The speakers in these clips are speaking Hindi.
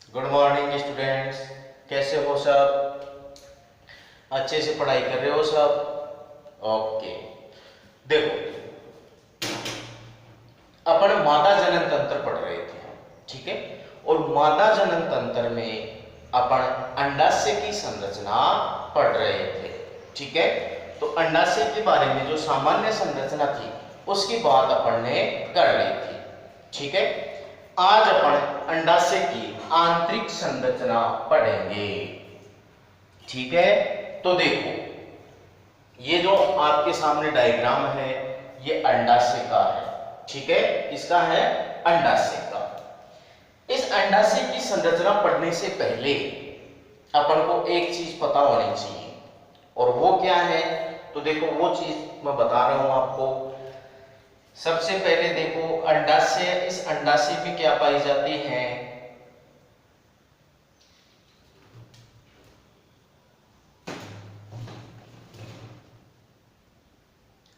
गुड मॉर्निंग स्टूडेंट्स, कैसे हो सब? अच्छे से पढ़ाई कर रहे हो सब? ओके। देखो, अपन मादा जनन तंत्र पढ़ रहे थे, ठीक है। और मादा जनन तंत्र में अपन अंडाशय की संरचना पढ़ रहे थे, ठीक है। तो अंडाशय के बारे में जो सामान्य संरचना थी उसकी बात अपन ने कर ली थी, ठीक है। आज अपन अंडाशय की आंतरिक संरचना पढ़ेंगे, ठीक है। तो देखो, ये जो आपके सामने डायग्राम है ये अंडाशय का है, ठीक है। इसका है अंडाशय का। इस अंडाशय की संरचना पढ़ने से पहले अपन को एक चीज पता होनी चाहिए, और वो क्या है? तो देखो, वो चीज मैं बता रहा हूं आपको। सबसे पहले देखो, अंडाशय, इस अंडाशय में क्या पाई जाती है?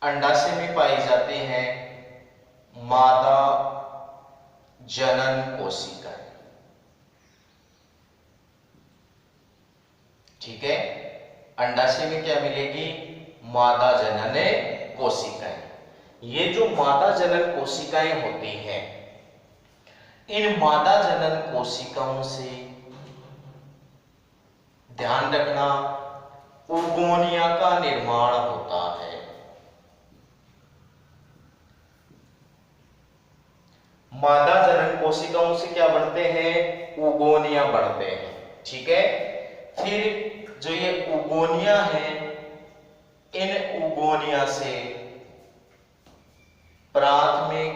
अंडाशय में पाई जाते हैं मादा जनन कोशिकाएं, ठीक है। अंडाशय में क्या मिलेगी? मादा जनन कोशिकाएं। ये जो मादा जनन कोशिकाएं होती हैं, इन मादा जनन कोशिकाओं से ध्यान रखना, ओगोनिया का निर्माण होता है। मादा जनन कोशिकाओं से क्या बनते हैं? ओगोनिया बनते हैं, ठीक है। फिर जो ये ओगोनिया है, इन ओगोनिया से प्राथमिक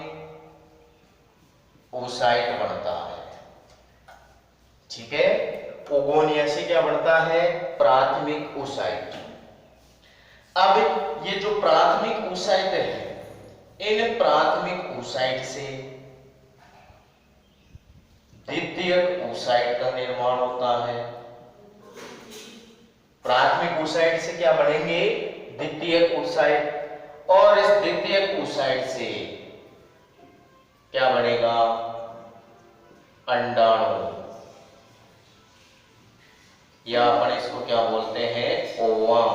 ओसाइट बनता है, ठीक है। ओगोनिया से क्या बनता है? प्राथमिक ओसाइट। अब ये जो प्राथमिक ओसाइट है, इन प्राथमिक ओसाइट से द्वितीयक ओसाइट का निर्माण होता है। प्राथमिक ओसाइट से क्या बनेंगे? द्वितीयक ओसाइट। और इस द्वितीयक ओसाइट से क्या बनेगा? अंडाणु, या अपन इसको क्या बोलते हैं? ओवम।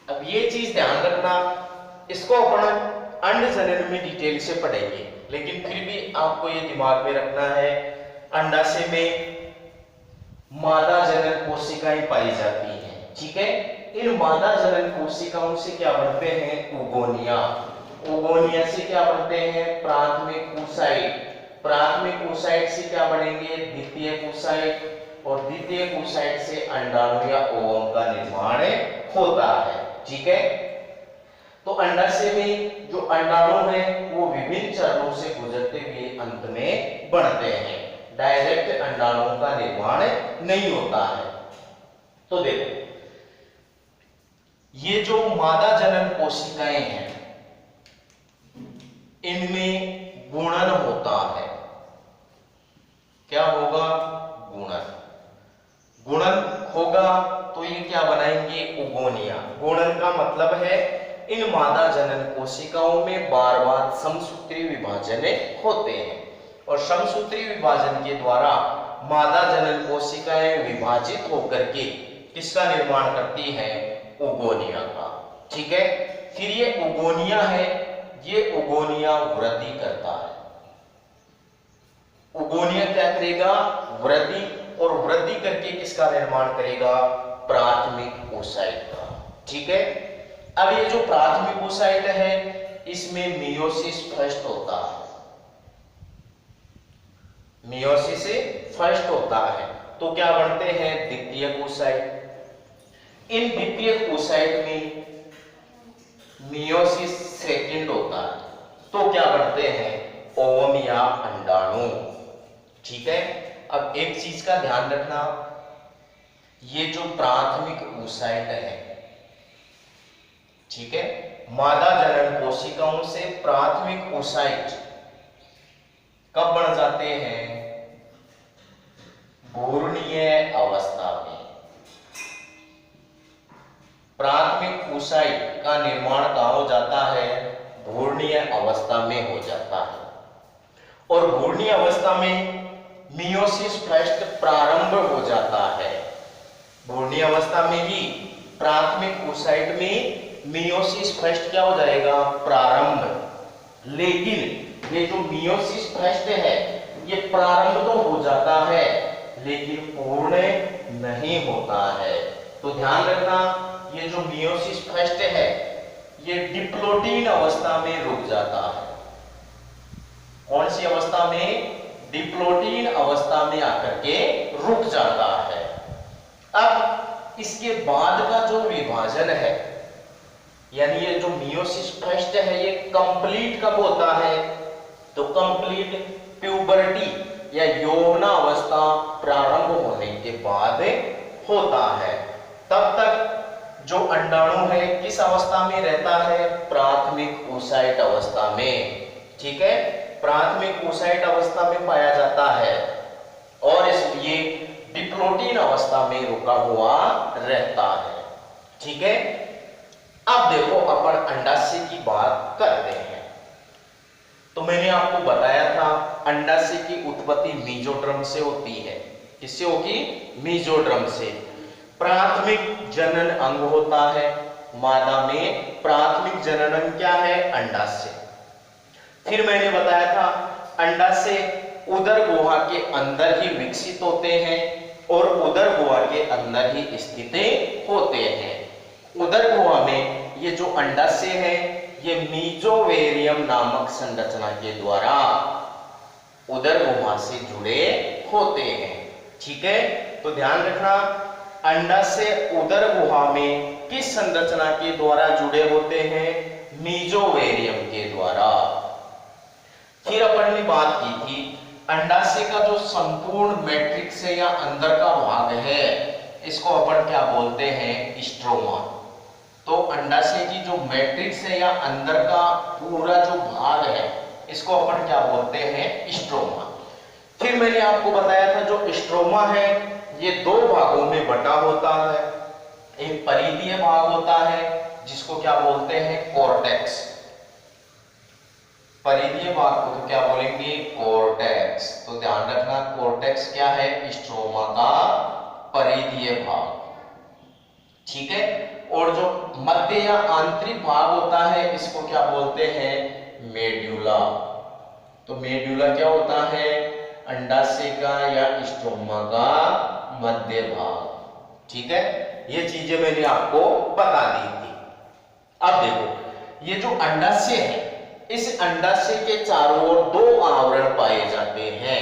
अब ये चीज ध्यान रखना, इसको अपन अंड जनन में डिटेल से पढ़ेंगे, लेकिन फिर भी आपको ये दिमाग में रखना है, अंडाशय में मादा जनन कोशिकाएं पाई जाती हैं, ठीक है। इन मादा जनन कोशिकाओं से क्या बनते हैं? ओगोनिया। ओगोनिया से क्या बनते हैं? प्राथमिक ओसाइट। प्राथमिक ओसाइट से क्या बनेंगे? द्वितीयक ओसाइट। और द्वितीयक ओसाइट से अंडाणु या ओवम का निर्माण होता है, ठीक है। तो अंडाशय में जो अंडाणु हैं वो विभिन्न चरणों से गुजरते हुए अंत में बनते हैं। डायरेक्ट अंडाणुओं का निर्माण नहीं होता है। तो देखो, ये जो मादा जनन कोशिकाएं हैं, इनमें गुणन होता है। क्या होगा? गुणन। गुणन होगा तो ये क्या बनाएंगे? ओगोनिया। गुणन का मतलब है इन मादा जनन कोशिकाओं में बार बार समसूत्री विभाजन होते हैं, और समसूत्री विभाजन के द्वारा मादा जनन कोशिकाएं विभाजित होकर के किसका निर्माण करती है? ओगोनिया का, ठीक है। फिर ये ओगोनिया है, ये ओगोनिया वृद्धि करता है। ओगोनिया क्या करेगा? वृद्धि, और वृद्धि करके किसका निर्माण करेगा? प्राथमिक ओसाइट का, ठीक है। अब ये जो प्राथमिक ओसाइट है, इसमें मियोसिस फर्स्ट होता है। मियोसिस फर्स्ट होता है तो क्या बनते हैं? द्वितीयक ओसाइट। इन द्वितीयक ओसाइट में मियोसिस सेकंड होता है तो क्या बनते हैं? ओवम या अंडाणु, ठीक है। अब एक चीज का ध्यान रखना, ये जो प्राथमिक ओसाइट है, ठीक है, मादा जनन कोशिकाओं से प्राथमिक ओसाइट कब बन जाते हैं? भ्रूणीय अवस्था में। प्राथमिक ओसाइट का निर्माण कहां हो जाता है? भ्रूणीय अवस्था में हो जाता है। और भ्रूणीय अवस्था में मियोसिस फर्स्ट प्रारंभ हो जाता है। भ्रूणीय अवस्था में ही प्राथमिक ओसाइट में मियोसिस फर्स्ट क्या हो जाएगा, प्रारंभ। लेकिन ये जो मियोसिस फर्स्ट है ये प्रारंभ तो हो जाता है लेकिन पूर्ण नहीं होता है। तो ध्यान रखना, ये जो मियोसिस फर्स्ट है ये डिप्लोटीन अवस्था में रुक जाता है। कौन सी अवस्था में, डिप्लोटीन अवस्था में आकर के रुक जाता है। अब इसके बाद का जो विभाजन है, यानी ये जो मियोसिस फर्स्ट है ये कंप्लीट कब होता है, तो कंप्लीट प्यूबर्टी या यौवना अवस्था प्रारंभ होने के बाद होता है। तब तक जो अंडाणु है किस अवस्था में रहता है, प्राथमिक ओसाइट अवस्था में। ठीक है, प्राथमिक ओसाइट अवस्था में पाया जाता है और इसलिए डिप्लोटीन अवस्था में रुका हुआ रहता है। ठीक है, अब देखो अपन अंडाशय की बात करते हैं। तो मैंने आपको बताया था अंडाशय की उत्पत्ति मेसोडर्म से होती है। किससे होगी, मेसोडर्म से। प्राथमिक जनन अंग होता है मादा में, प्राथमिक जनन अंग क्या है, अंडाशय। फिर मैंने बताया था अंडाशय उदर गुहा के अंदर ही विकसित होते हैं और उदर गुहा के अंदर ही स्थित होते हैं। उदर गुहा में ये जो अंडाशय है ये मीजोवेरियम नामक संरचना के द्वारा उदर गुहा से जुड़े होते हैं। ठीक है, तो ध्यान रखना अंडाशय उदर गुहा में किस संरचना के द्वारा जुड़े होते हैं, मीजोवेरियम के द्वारा। फिर अपन ने बात की थी अंडाशय का जो संपूर्ण मैट्रिक्स है या अंदर का भाग है इसको अपन क्या बोलते हैं, स्ट्रोमा। तो अंडाशय की जो मैट्रिक्स है या अंदर का पूरा जो भाग है इसको अपन क्या बोलते हैं, स्ट्रोमा। फिर मैंने आपको बताया था जो स्ट्रोमा है ये दो भागों में बटा होता है। एक परिधीय भाग होता है जिसको क्या बोलते हैं, कॉर्टेक्स। परिधीय भाग को तो क्या बोलेंगे, कॉर्टेक्स। तो ध्यान रखना कॉर्टेक्स क्या है, स्ट्रोमा का परिधीय भाग। ठीक है, और जो मध्य या आंतरिक भाग होता है इसको क्या बोलते हैं, मेड्यूला। तो मेड्यूला क्या होता है, अंडाशय का या स्ट्रोमा का मध्य भाग। ठीक है, ये चीजें मैंने आपको बता दी थी। अब देखो ये जो अंडाशय है इस अंडाशय के चारों ओर दो आवरण पाए जाते हैं।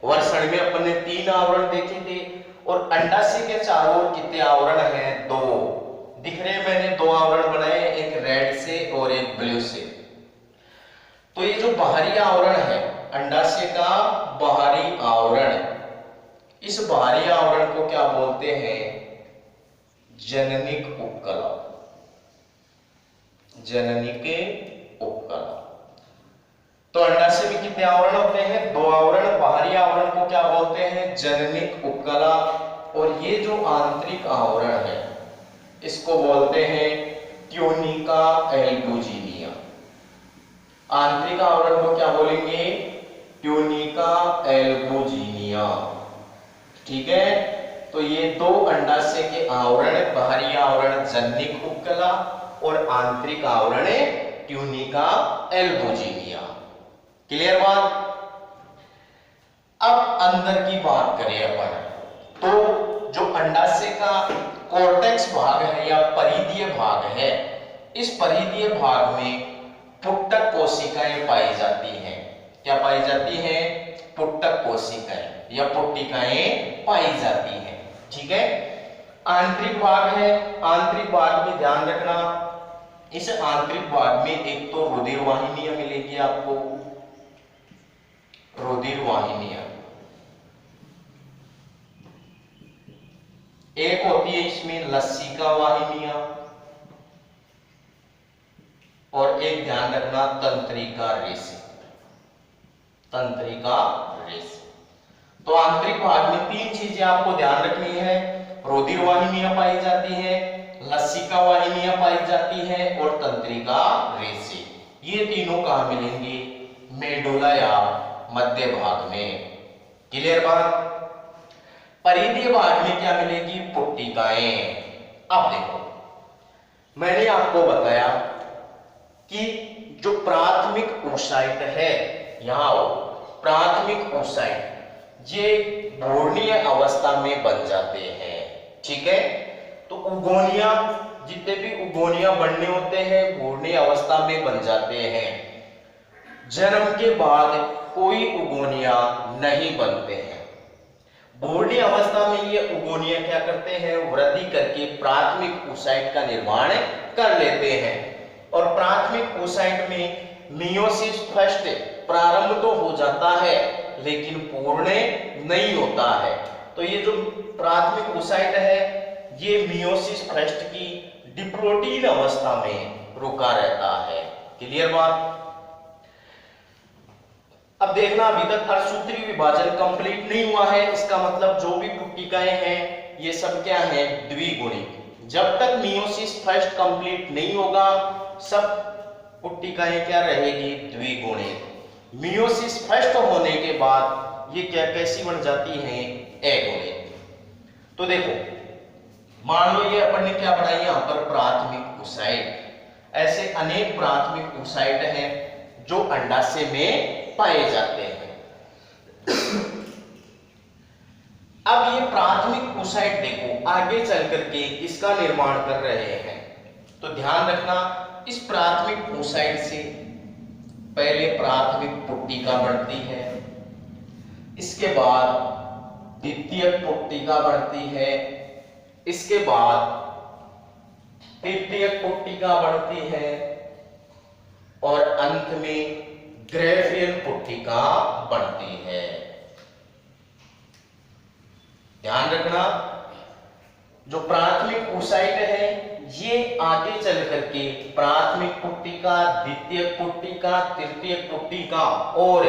वर्षण में अपन ने 3 आवरण देखे थे और अंडाशय के चारों ओर कितने आवरण हैं, 2 दिख रहे हैं। मैंने 2 आवरण बनाए, एक रेड से और एक ब्लू से। तो ये जो बाहरी आवरण है अंडाशय का बाहरी आवरण, इस बाहरी आवरण को क्या बोलते हैं, जननिक उपकला। जननिक उपकला। तो अंडाशय में कितने आवरण होते हैं, 2 आवरण। बाहरी आवरण को क्या बोलते हैं, जननिक उपकला। और ये जो आंतरिक आवरण है इसको बोलते हैं ट्यूनिका एल्बुजिनिया। आंतरिक आवरण को क्या बोलेंगे, ट्यूनिका एल्बुजिनिया। ठीक है, तो ये 2 अंडाशय के आवरण, बाहरी आवरण जननिक उपकला और आंतरिक आवरण ट्यूनिका एल्बुजिनिया। क्लियर बात। अब अंदर की बात करें अपन, तो जो अंडाशय का कॉर्टेक्स भाग है या परिधीय भाग है, इस परिधीय भाग में पुट्टक कोशिकाएं पाई जाती हैं। क्या पाई जाती हैं, पुट्टक कोशिकाएं या पुट्टिकाएं पाई जाती हैं। ठीक है, आंतरिक भाग है। आंतरिक भाग में ध्यान रखना इस आंतरिक भाग में एक तो रुधिर वाहिनियां मिलेगी आपको, रुधिर वाहिनियां। एक होती है इसमें लसिका वाहिनियां और एक ध्यान रखना तंत्रिका रेशे। तंत्रिका रेशे। तो आंतरिक भाग में 3 चीजें आपको ध्यान रखनी है, रुधिर वाहिनियां पाई जाती है, लसिका वाहिनियां पाई जाती है और तंत्रिका रेशे। ये तीनों कहां मिलेंगे, मेडुला या मध्य भाग में। क्लियर बात। परिधीय भाग में क्या मिलेगी, पुट्टिकाएं। अब देखो मैंने आपको बताया कि जो प्राथमिक ओसाइट है, यहां प्राथमिक ओसाइट ये घूर्णीय अवस्था में बन जाते हैं, ठीक है। तो उगोनिया, जितने भी उगोनिया बनने होते हैं घूर्णीय अवस्था में बन जाते हैं। जन्म के बाद कोई उगोनिया नहीं बनते हैं। घूर्णीय अवस्था में ये उगोनिया क्या करते हैं, वृद्धि करके प्राथमिक ओसाइट का निर्माण कर लेते हैं। और प्राथमिक ओसाइट में मियोसिस फर्स्ट प्रारंभ तो हो जाता है लेकिन पूर्ण नहीं होता है। तो ये जो प्राथमिक ओसाइट है ये मियोसिस फर्स्ट की डिप्लोइड अवस्था में रुका रहता है। क्लियर बात। अब देखना अभी तक अर्धसूत्रीय विभाजन कंप्लीट नहीं हुआ है, इसका मतलब जो भी पुट्टिकाएं हैं ये सब क्या है, द्विगुणित। जब तक मियोसिस फर्स्ट कंप्लीट नहीं होगा सब पुट्टिकाएं क्या रहेगी, द्विगुणित। मियोसिस फर्स्ट होने के बाद ये क्या कैसी बन जाती हैं, अगुणित। तो देखो मान लो ये अपन ने क्या बनाई यहां पर प्राथमिक ओसाइट। ऐसे अनेक प्राथमिक ओसाइट हैं जो अंडाशय में पाए जाते हैं। अब ये प्राथमिक ओसाइट देखो आगे चल करके इसका निर्माण कर रहे हैं। तो ध्यान रखना इस प्राथमिक ओसाइट से पहले प्राथमिक पुट्टिका बनती है, इसके बाद द्वितीयक पुट्टिका बनती है, इसके बाद तृतीयक पुट्टिका बनती है और अंत में ग्रेवियल पुट्टिका बनती है। ध्यान रखना जो प्राथमिक ओसाइट है ये आगे चल करके प्राथमिक पुट्टिका, द्वितीयक पुट्टिका, तृतीयक पुट्टिका और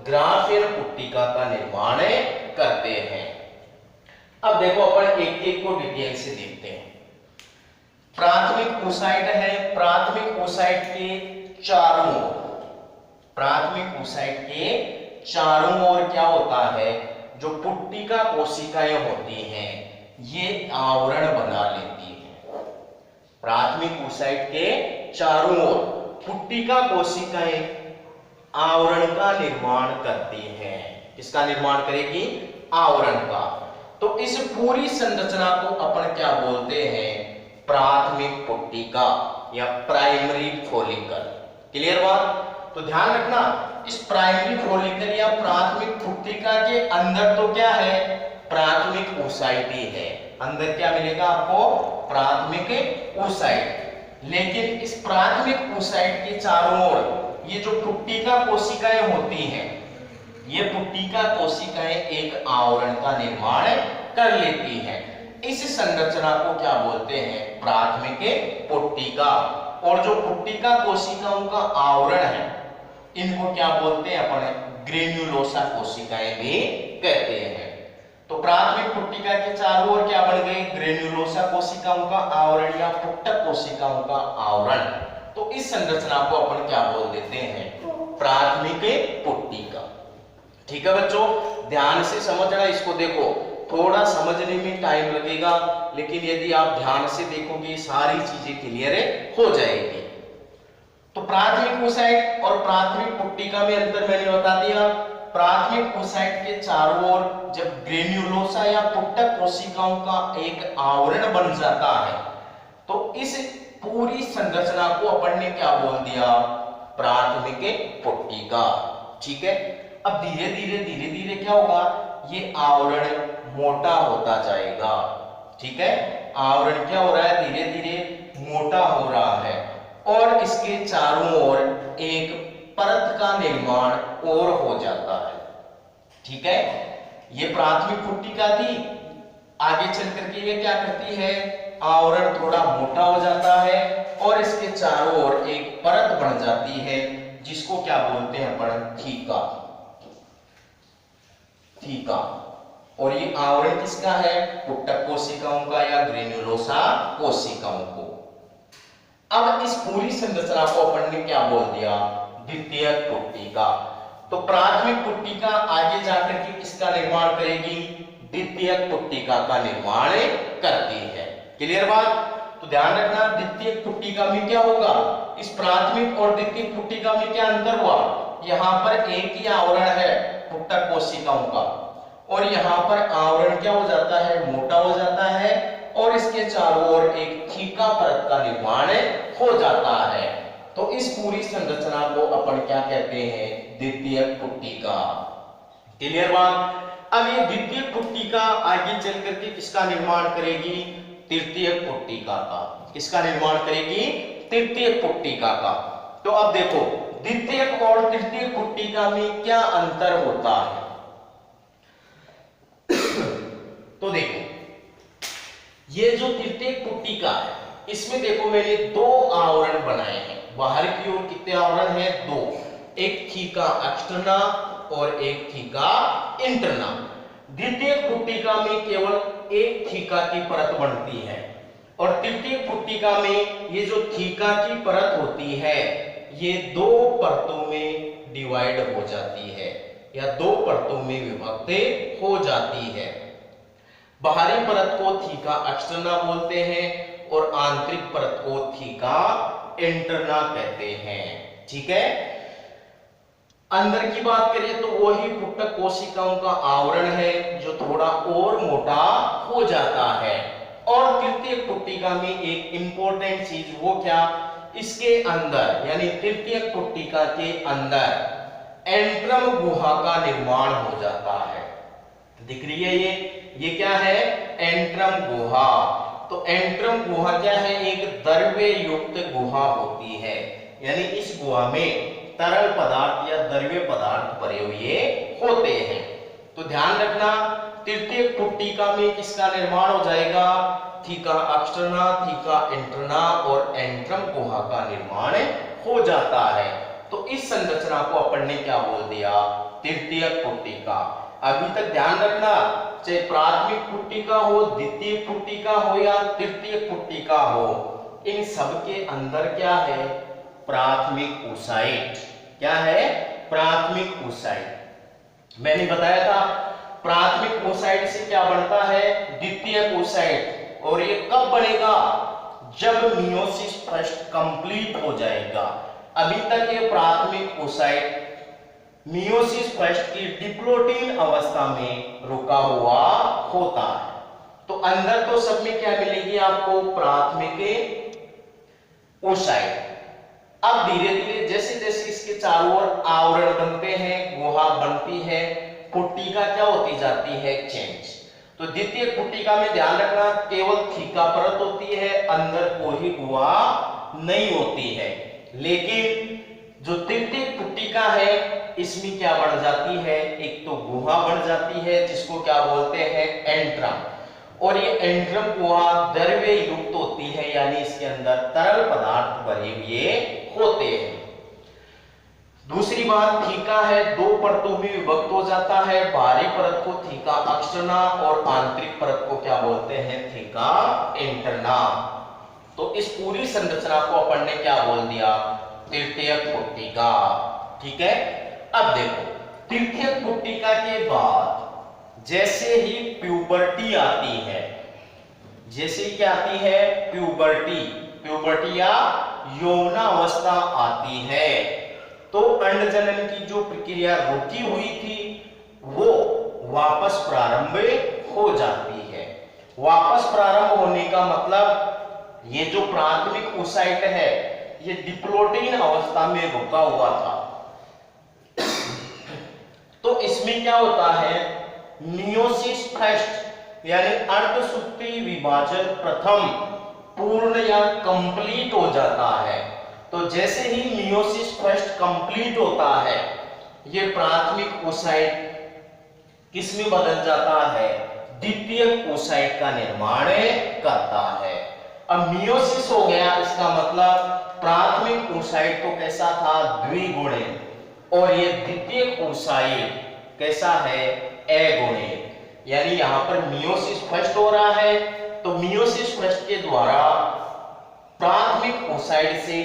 ग्राफियल पुट्टिका का निर्माण करते हैं। अब देखो अपन एक एक को डिटेल से देखते हैं। प्राथमिक ओसाइट है, प्राथमिक ओसाइट के चारों ओर, प्राथमिक ओसाइट के चारों ओर क्या होता है, जो पुट्टिका कोशिकाएं होती हैं ये आवरण बना लेती हैं। प्राथमिक ओसाइट के चारों ओर पुट्टिका कोशिकाएं आवरण का निर्माण करती हैं। किसका निर्माण करेगी, आवरण का। तो इस पूरी संरचना को अपन क्या बोलते हैं, प्राथमिक पुट्टिका या प्राइमरी फोलिकल। क्लियर बात। तो ध्यान रखना इस प्राइमरी फोलिकल या प्राथमिक पुट्टिका के अंदर तो क्या है, प्राथमिक ओसाइट ही है। अंदर क्या मिलेगा आपको, प्राथमिक ओसाइट। लेकिन इस प्राथमिक ओसाइट के चारों ओर ये जो पुट्टिका कोशिकाएं होती हैं ये पुट्टिका कोशिकाएं एक आवरण का निर्माण कर लेती हैं। इस संरचना को क्या बोलते हैं, प्राथमिक पुट्टिका। और जो पुट्टिका कोशिकाओं का आवरण है इनको क्या बोलते हैं अपन, ग्रेन्युलोसा कोशिकाएं भी कहते हैं। तो प्राथमिक पुट्टिका के चारों ओर क्या बन गए, ग्रेन्युलोसा कोशिकाओं का आवरण या पुट्टक कोशिकाओं का आवरण। तो इस संरचना को अपन क्या बोल देते हैं, प्राथमिक पुट्टिका। ठीक है बच्चों, ध्यान से समझना इसको। देखो थोड़ा समझने में टाइम लगेगा लेकिन यदि आप ध्यान से देखोगे सारी चीजें क्लियर हो जाएगी। तो प्राथमिक ओसाइट और प्राथमिक पुट्टिका में अंतर मैंने बता दिया। प्राथमिक ओसाइट के चारों ओर जब ग्रेन्युलोसा या पुट्टक कोशिकाओं का एक आवरण बन जाता है तो इस पूरी संरचना को अपन ने क्या बोल दिया, प्राथमिक पुट्टिका। ठीक है। अब धीरे धीरे क्या होगा, ये आवरण मोटा होता जाएगा। ठीक है, आवरण क्या हो रहा है, धीरे धीरे मोटा हो रहा है और इसके चारों ओर एक परत का निर्माण और हो जाता है। ठीक है, ये प्राथमिक पुट्टिका थी, आगे चल करके ये क्या करती है, आवरण थोड़ा मोटा हो जाता है और इसके चारों ओर एक परत बन जाती है जिसको क्या बोलते हैं अपन, थीका। थीका। और ये आवरण किसका है, पुट्टक कोशिकाओं का या ग्रेन्युलोसा कोशिकाओं को। अब इस पूरी संरचना को अपन ने क्या बोल दिया, द्वितीयक पुट्टिका। तो प्राथमिक पुट्टिका आगे जाकर के किसका निर्माण करेगी? द्वितीयक पुट्टिका का निर्माण करती है। क्लियर बात? तो ध्यान रखना, द्वितीयक पुट्टिका में क्या होगा? इस प्राथमिक और द्वितीयक पुट्टिका में क्या अंतर हुआ? यहाँ पर एक ही आवरण है पुट्टक कोशिकाओं का, और यहाँ पर आवरण क्या हो जाता है? मोटा हो जाता है, और इसके चारों ओर एक थीका परत का निर्माण हो जाता है। तो इस पूरी संरचना को अपन क्या कहते हैं? द्वितीयक पुट्टिका। क्लियर बात? अब ये द्वितीयक पुट्टिका आगे चल करके किसका निर्माण करेगी? तृतीयक पुट्टिका का। किसका निर्माण करेगी? तृतीयक पुट्टिका का। तो अब देखो, द्वितीयक और तृतीयक पुट्टिका में क्या अंतर होता है? तो देखो, ये जो तृतीयक पुट्टिका है, इसमें देखो मैंने दो आवरण बनाए हैं। बाहर की ओर कितने आवरण हैं? दो। एक थीका एक्सटर्ना और एक थीका इंटरना। द्वितीयक पुट्टिका में केवल एक थीका की परत बनती है, और तृतीयक पुट्टिका में ये जो थीका की परत होती है ये दो परतों में डिवाइड हो जाती है, या दो परतों में विभक्त हो जाती है। बाहरी परत को थीका एक्सटर्ना बोलते हैं और आंतरिक परत को थीका इंटरना कहते हैं। ठीक है? अंदर की बात करें तो वही पुट्टक कोशिकाओं का आवरण है जो थोड़ा और मोटा हो जाता है। और तृतीयक पुट्टिका में एक इंपॉर्टेंट चीज, वो क्या? इसके अंदर यानी तृतीयक पुट्टिका के अंदर एंट्रम गुहा का निर्माण हो जाता है। दिख रही है ये क्या है? एंट्रम गुहा। तो एंट्रम गुहा क्या है? एक द्रव्य युक्त गुहा होती है, यानी इस गुहा में तरल पदार्थ या द्रव्य पदार्थ भरे हुए होते हैं। तो ध्यान रखना, तृतीयक पुट्टिका में किसका निर्माण हो जाएगा? थीका एक्सटर्ना, थीका इंटरना और एंट्रम गुहा का निर्माण हो जाता है। तो इस संरचना को अपन ने क्या बोल दिया? तृतीयक पुट्टिका। अभी तक ध्यान रखना, चाहे प्राथमिक पुट्टिका हो, द्वितीयक पुट्टिका हो या तृतीयक पुट्टिका हो, इन सब के अंदर क्या है? प्राथमिक ओसाइट। क्या है? प्राथमिक ओसाइट। मैंने बताया था प्राथमिक ओसाइट से क्या बनता है? द्वितीयक ओसाइट। और ये कब बनेगा? जब मियोसिस फर्स्ट कंप्लीट हो जाएगा। अभी तक ये प्राथमिक ओसाइट मियोसिस फर्स्ट की डिप्लोटीन अवस्था में रुका हुआ होता है। तो अंदर तो सब में क्या मिलेगी आपको? प्राथमिक ओसाइट। अब धीरे धीरे जैसे जैसे इसके चारों ओर आवरण बनते हैं, गुहा बनती है, पुट्टिका क्या होती जाती है? चेंज। तो द्वितीय पुट्टिका में ध्यान रखना, केवल थीका परत होती है, अंदर कोई गुहा नहीं होती है। लेकिन जो तृतीय पुट्टिका है इसमें क्या बन जाती है? एक तो गुहा बन जाती है जिसको क्या बोलते हैं? एंट्रम। और ये एंट्रम गुहा द्रव्य युक्त होती है, यानी इसके अंदर तरल पदार्थ भरे हुए होते हैं। दूसरी बात, थीका है दो परतों में विभक्त हो जाता है। बाहरी परत को थीका एक्सटर्ना और आंतरिक परत को क्या बोलते हैं? Theca interna. तो इस पूरी संरचना को अपन ने क्या बोल दिया? तृतीयक पुट्टिका। ठीक है? अब देखो, तृतीयक पुट्टिका के बाद जैसे ही प्यूबर्टी आती है, जैसे ही क्या आती है? प्यूबर्टी या यौवनावस्था आती है, तो अंडजनन की जो प्रक्रिया रुकी हुई थी वो वापस प्रारंभ हो जाती है। वापस प्रारंभ होने का मतलब ये जो प्राथमिक ओसाइट है ये डिप्लोटीन अवस्था में रुका हुआ था। तो इसमें क्या होता है? मियोसिस फर्स्ट यानी अर्धसूत्री विभाजन प्रथम पूर्ण या कंप्लीट हो जाता है। तो जैसे ही मियोसिस फर्स्ट कंप्लीट होता है, ये प्राथमिक ओसाइट किसमें बदल जाता है? द्वितीयक ओसाइट का निर्माण करता है। अब मियोसिस हो गया, इसका मतलब प्राथमिक ओसाइट तो कैसा था? द्विगुणित, और ये द्वितीयक ओसाइट कैसा है? अगुणित। यानी यहां पर मियोसिस फर्स्ट हो रहा है, तो मियोसिस फर्स्ट के द्वारा प्राथमिक ओसाइट से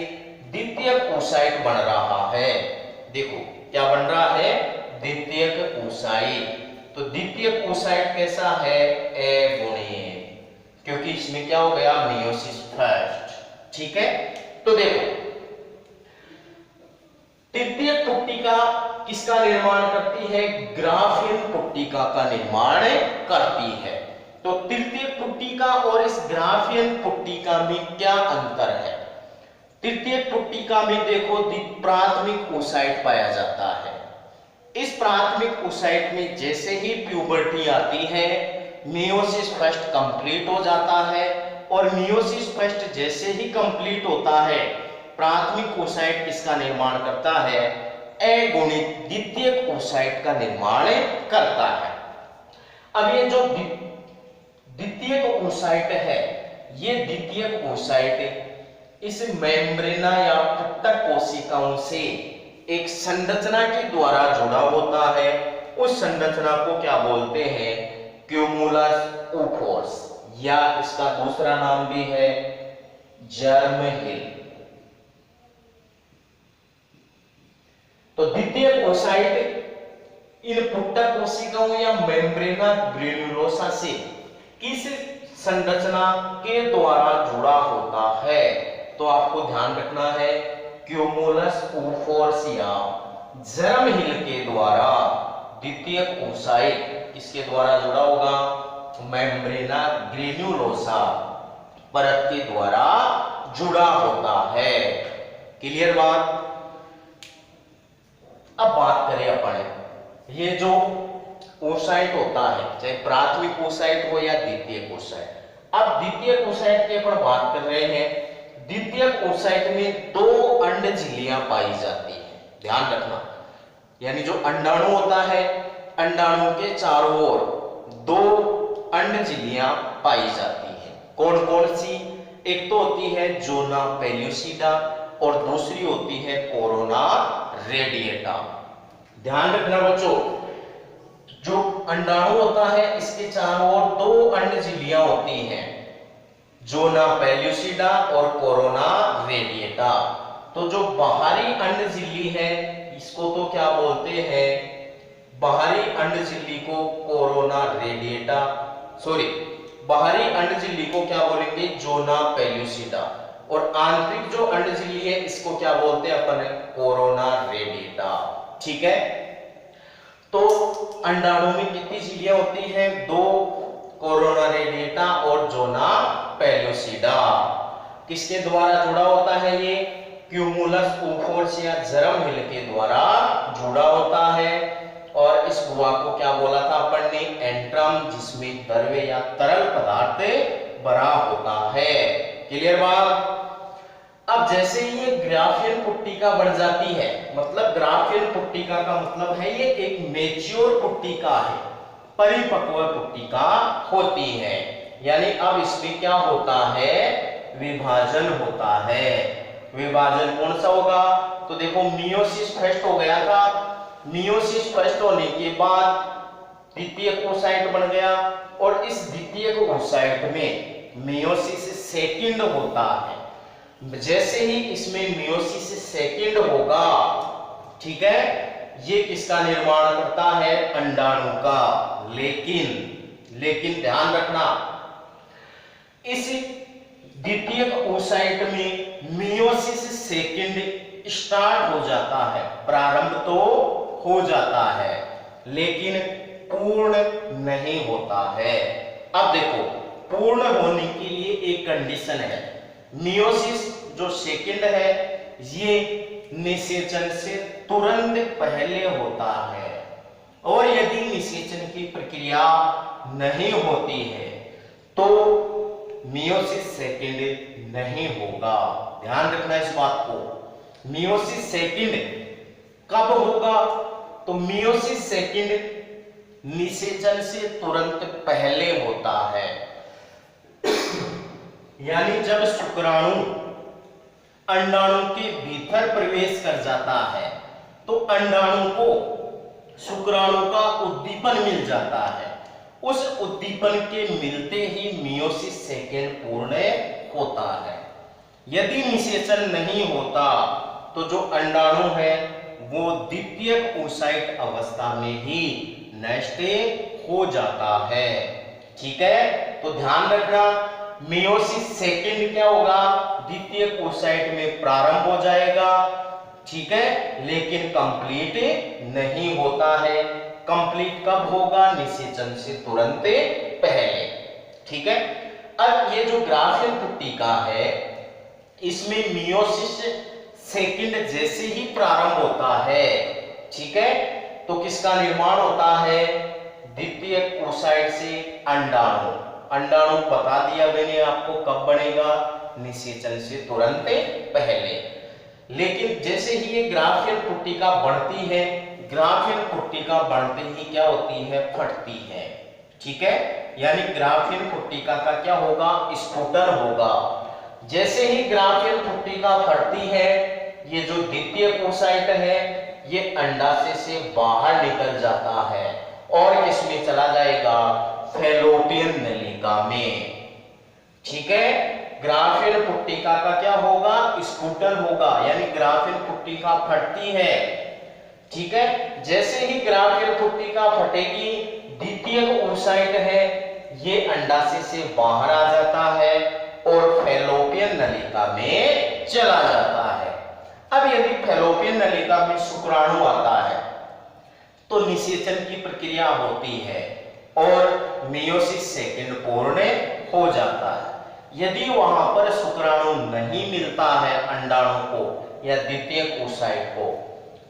द्वितीयक ओसाइट बन रहा है। देखो क्या बन रहा है, द्वितीयक oocyte। तो द्वितीयक oocyte कैसा है, एगोनियल, क्योंकि इसमें क्या हो गया, मियोसिस फर्स्ट। ठीक है, तो देखो तृतीयक पुट्टिका किसका निर्माण करती है, ग्राफियन पुट्टिका का निर्माण करती है। तो तृतीयक पुट्टिका और इस ग्राफियन पुट्टिका में क्या अंतर है। तृतीयक पुट्टिका में देखो प्राथमिक oocyte पाया जाता है। इस प्राथमिक oocyte में जैसे ही प्यूबर्टी आती है, मियोसिस फर्स्ट कंप्लीट हो जाता है, और मियोसिस फर्स्ट जैसे ही कंप्लीट होता है, प्राथमिक oocyte इसका निर्माण करता है, अगुणित द्वितीयक oocyte का निर्माण करता है। अब ये जो द्वितीयक oocyte है, ये द्वितीयक oocyte इस मेम्ब्रेना या पुट्टक कोशिकाओं से एक संरचना के द्वारा जुड़ा होता है। उस संरचना को क्या बोलते हैं, क्यूमुलस oophores, या इसका दूसरा नाम भी है जर्म हिल। तो द्वितीयक oocyte इन पुट्टक कोशिकाओं या मेम्ब्रेना ग्रेन्युलोसा से किस संरचना के द्वारा जुड़ा होता है, तो आपको ध्यान रखना है क्यूमुलस oophores या जर्म हिल के द्वारा द्वितीयक oocyte किसके द्वारा जुड़ा होगा, मेम्ब्रेना ग्रेन्युलोसा परत के द्वारा जुड़ा होता है। क्लियर बात। अब बात करें अपन, ये जो oocyte होता है, चाहे प्राथमिक oocyte हो या द्वितीयक oocyte। अब द्वितीयक oocyte की अपन बात कर रहे हैं। द्वितीयक oocyte में दो अंड झिल्लियां पाई जाती है, ध्यान रखना। यानी जो अंडाणु होता है, अंडाणु के चारों ओर दो अंड झिल्लियां पाई जाती है। कौन कौन सी, एक तो होती है जोना पेल्यूसिडा और दूसरी होती है कोरोना रेडिएटा। ध्यान रखना बच्चों, जो अंडाणु होता है इसके चारों ओर दो अंड झिल्लियां होती हैं, जोना पेल्यूसिडा और कोरोना रेडिएटा। तो जो बाहरी अंड झिल्ली है इसको तो क्या बोलते हैं, बाहरी अंड झिल्ली को कोरोना रेडिएटा, सॉरी बाहरी अंड झिल्ली को क्या बोलेंगे, जोना पेल्यूसिडा, और आंतरिक जो अंड झिल्ली है इसको क्या बोलते हैं अपन, कोरोना रेडिएटा। ठीक है, तो अंडाणु में कितनी झिल्लियां होती हैं, दो, कोरोना रेडिएटा और जोना पेल्यूसिडा। किसके द्वारा जुड़ा होता है, ये क्यूमुलस oophores या जर्म हिल के द्वारा जुड़ा होता है। और इस गुहा को क्या बोला था अपन ने, एंट्रम, जिसमें द्रव्य या तरल पदार्थ भरा होता है। क्लियर बात। अब जैसे ये ग्राफियन पुट्टिका बन जाती है, मतलब ग्राफियन पुट्टिका का मतलब है ये एक मैच्योर पुट्टिका है, परिपक्व पुट्टिका होती है। यानी अब इसमें क्या होता है, विभाजन होता है। विभाजन कौन सा होगा, तो देखो मियोसिस फर्स्ट हो गया था, मियोसिस फर्स्ट होने के बाद द्वितीयक oocyte बन गया, और इस द्वितीयक oocyte में मियोसिस सेकंड होता है। जैसे ही इसमें मियोसिस सेकंड होगा, ठीक है, ये किसका निर्माण करता है, अंडाणु का। लेकिन ध्यान रखना, इस द्वितीयक oocyte में मियोसिस सेकंड स्टार्ट हो जाता है, प्रारंभ तो हो जाता है, लेकिन पूर्ण नहीं होता है। अब देखो, पूर्ण होने के लिए एक कंडीशन है, मियोसिस जो सेकंड है ये निषेचन से तुरंत पहले होता है, और यदि निषेचन की प्रक्रिया नहीं होती है तो मियोसिस सेकंड नहीं होगा। ध्यान रखना इस बात को। मियोसिस सेकंड कब होगा, तो मियोसिस सेकंड निषेचन से तुरंत पहले होता है। यानी जब शुक्राणु अंडाणु के भीतर प्रवेश कर जाता है तो अंडाणु को शुक्राणु का उद्दीपन मिल जाता है। उस उद्दीपन के मिलते ही मियोसिस सेकंड पूर्ण होता है। यदि निषेचन नहीं होता तो जो अंडाणु है वो द्वितीयक oocyte अवस्था में ही नष्ट हो जाता है। ठीक है, तो ध्यान रखना मियोसिस सेकंड क्या होगा, द्वितीयक oocyte में प्रारंभ हो जाएगा। ठीक है, लेकिन कंप्लीट नहीं होता है। कंप्लीट कब होगा, निषेचन से तुरंत पहले। ठीक है, अब ये जो ग्राफियन पुट्टिका है इसमें मियोसिस सेकंड जैसे ही प्रारंभ होता है, ठीक है, तो किसका निर्माण होता है, द्वितीयक oocyte से अंडाणु। अंडाणु बता दिया मैंने आपको कब बनेगा, निषेचन से तुरंत पहले। लेकिन जैसे ही ये ग्राफियन पुट्टिका बढ़ती है, ग्राफियन पुट्टिका बढ़ते ही क्या होती है, फटती है। ठीक है, यानी ग्राफियन पुट्टिका का क्या होगा, स्फुटन होगा। जैसे ही ग्राफियन पुट्टिका फटती है, ये जो द्वितीयक oocyte है ये अंडाशय से बाहर निकल जाता है और किसमें चला जाएगा, फैलोपियन नलिका में। ठीक है, ग्राफियन पुट्टिका का क्या होगा, स्फुटन होगा, यानी ग्राफियन पुट्टिका फटती है। ठीक है, जैसे ही ग्राफियन पुट्टिका फटेगी, द्वितीयक oocyte है ये अंडाशय से बाहर आ जाता है और फैलोपियन नलिका में चला जाता है। अब यदि फैलोपियन नलिका में शुक्राणु आता है तो निषेचन की प्रक्रिया होती है और मियोसिस सेकंड पूर्ण हो जाता है। यदि वहां पर शुक्राणु नहीं मिलता है अंडाणु को या द्वितीयक oocyte को,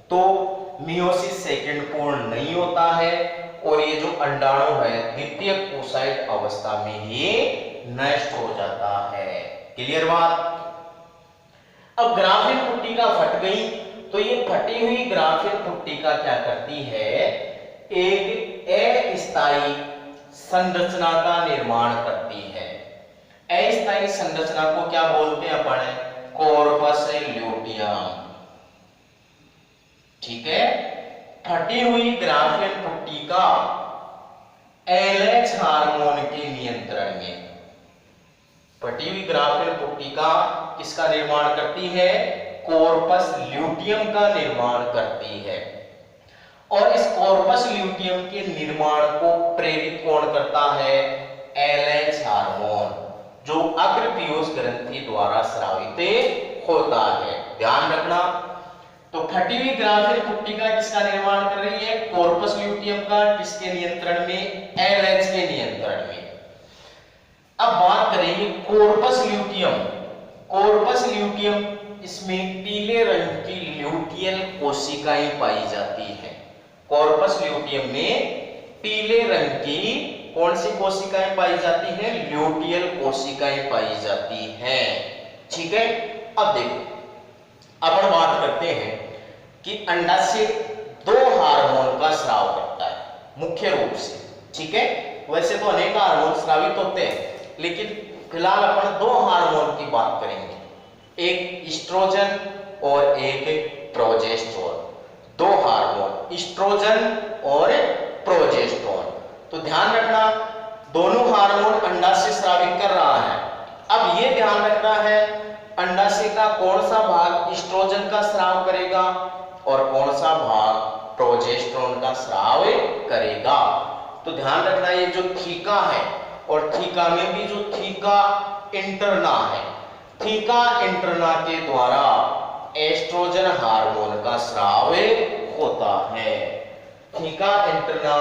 तो मियोसिस सेकंड पूर्ण नहीं होता है और ये जो अंडाणु है द्वितीयक oocyte अवस्था में ही नष्ट हो जाता है। क्लियर बात। अब ग्राफियन पुट्टिका फट गई तो ये फटी हुई ग्राफियन पुट्टिका क्या करती है, एक अस्थायी संरचना का निर्माण करती है। अस्थायी संरचना को क्या बोलते हैं अपन, कॉर्पस ल्यूटियम। ठीक है, फटी हुई ग्राफियन पुट्टिका एलएच हार्मोन के नियंत्रण में, फटी हुई ग्राफियन पुट्टिका किसका निर्माण करती है, कॉर्पस ल्यूटियम का निर्माण करती है। और इस कॉर्पस ल्यूटियम के निर्माण को प्रेरित कौन करता है, एलएच हार्मोन, जो अग्रपीयूष ग्रंथि द्वारा स्रावित होता है। ध्यान रखना, तो फटी हुई ग्राफियन पुट्टिका किसका निर्माण कर रही है, कॉर्पस ल्यूटियम का, किसके नियंत्रण में, एलएच के नियंत्रण में। अब बात करेंगे कॉर्पस ल्यूटियम। कॉर्पस ल्यूटियम, इसमें पीले रंग की ल्यूटियल कोशिकाएं पाई जाती हैं। कॉर्पस ल्यूटियम में पीले रंग की कौन सी कोशिकाएं पाई जाती हैं, ल्यूटियल कोशिकाएं पाई जाती हैं। ठीक है, अब देखो अपन बात करते हैं कि अंडाशय दो हार्मोन का स्राव करता है मुख्य रूप से। ठीक है, वैसे तो अनेक हार्मोन स्रावित होते हैं, लेकिन फिलहाल अपन दो हार्मोन की बात करेंगे, एक ईस्ट्रोजन और एक प्रोजेस्टेरोन। दो हार्मोन, ईस्ट्रोजन और प्रोजेस्टेरोन। तो ध्यान रखना, दोनों हार्मोन अंडाशय स्रावित कर रहा है। अब ये ध्यान रखना है अंडाशय का कौन सा भाग ईस्ट्रोजन का स्राव करेगा और कौन सा भाग प्रोजेस्टेरोन का स्राव करेगा। तो ध्यान रखना, ये जो थीका है और थीका में भी जो थीका इंटरना है, थीका इंटरना के द्वारा एस्ट्रोजन हार्मोन का स्राव होता है। थीका इंटरना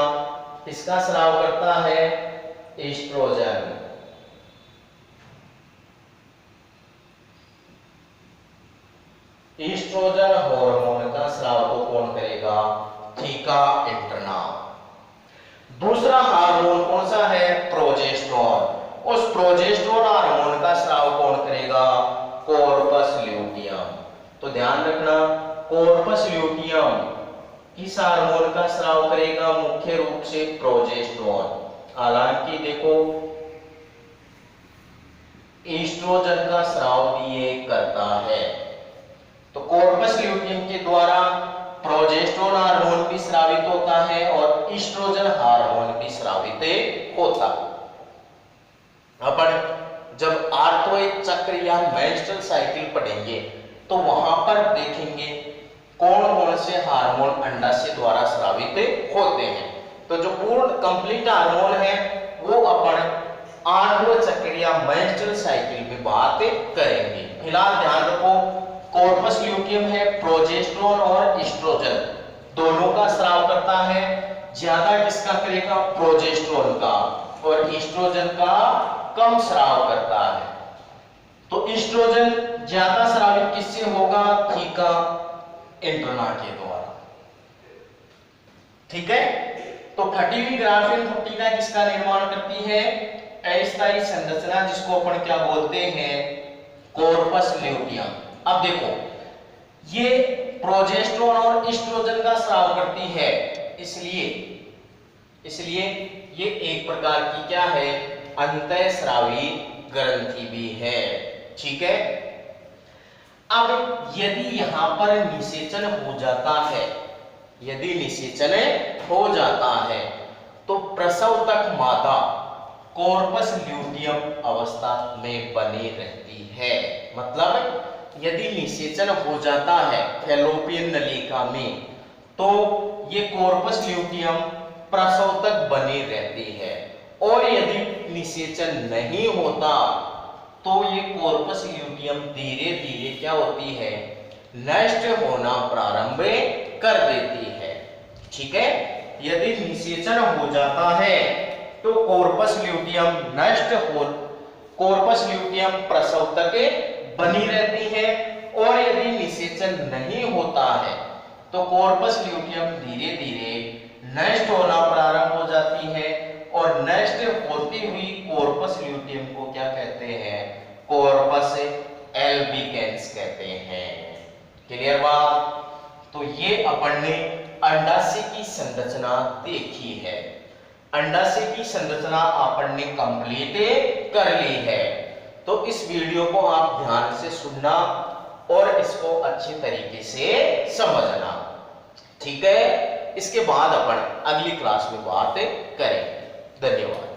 किसका स्राव करता है, एस्ट्रोजन। एस्ट्रोजन हार्मोन का स्राव तो कौन करेगा, थीका इंटरना। दूसरा हार्मोन कौन सा है, प्रोजेस्टेरोन। उस प्रोजेस्टेरोन हार्मोन का स्राव कौन करेगा, कॉर्पस ल्यूटियम। तो ध्यान रखना, कॉर्पस ल्यूटियम किस हार्मोन का स्राव करेगा, मुख्य रूप से प्रोजेस्टेरोन। हालांकि देखो एस्ट्रोजन का स्राव भी ये करता है। तो कॉर्पस ल्यूटियम के द्वारा प्रोजेस्टेरोन हार्मोन भी स्रावित होता है और ईस्ट्रोजन हार्मोन भी स्रावित होता है। अपन जब आर्थोइड चक्र या मेंस्ट्रुअल साइकिल पढ़ेंगे तो वहां पर देखेंगे कौन कौन से हार्मोन अंडाशय द्वारा स्रावित होते हैं। तो जो पूर्ण कंप्लीट हार्मोन है वो अपन आंडव चक्र या मेंस्ट्रुअल साइकिल में बात करेंगे। फिलहाल ध्यान रखो, कॉर्पस ल्यूटियम है, प्रोजेस्टेरोन और एस्ट्रोजन दोनों का स्राव करता है। ज्यादा किसका करेगा? प्रोजेस्टेरोन का, और एस्ट्रोजन का कम स्राव करता है। तो एस्ट्रोजन ज्यादा स्रावित किससे होगा? थीका इंटरना के द्वारा। ठीक है, तो फटी हुई ग्राफीन थोटिका किसका निर्माण करती है? अस्थायी संरचना, जिसको अपन क्या बोलते हैं? Corpus luteum. अब देखो, ये प्रोजेस्टेरोन और एस्ट्रोजन का स्राव करती है, इसलिए ये एक प्रकार की क्या है? अंतःस्रावी ग्रंथि भी है। ठीक है, अब यदि यहां पर निषेचन हो जाता है, यदि निषेचन हो जाता है तो प्रसव तक मादा कॉर्पस ल्यूटियम अवस्था में बनी रहती है। मतलब यदि निषेचन हो जाता है फैलोपियन नलिका में तो ये कॉर्पस ल्यूटियम प्रसव तक बनी रहती है, और यदि निषेचन नहीं होता तो ये कॉर्पस ल्यूटियम धीरे धीरे क्या होती है? नष्ट होना प्रारंभ कर देती है। ठीक है, यदि निषेचन हो जाता है तो कॉर्पस ल्यूटियम कॉर्पस ल्यूटियम प्रसव तक बनी रहती है, और यदि निषेचन नहीं होता है तो कॉर्पस ल्यूटियम धीरे धीरे नष्ट होना प्रारंभ हो जाती है, और नष्ट होती हुई कॉर्पस ल्यूटियम को क्या कहते हैं? कॉर्पस एल्बिकेंस कहते हैं। क्लियर बात? तो ये अपन ने अंडाशय की संरचना देखी है। अंडाशय की संरचना अपन ने कंप्लीट कर ली है। तो इस वीडियो को आप ध्यान से सुनना और इसको अच्छे तरीके से समझना। ठीक है, इसके बाद अपन अगली क्लास में बात करेंगे। धन्यवाद।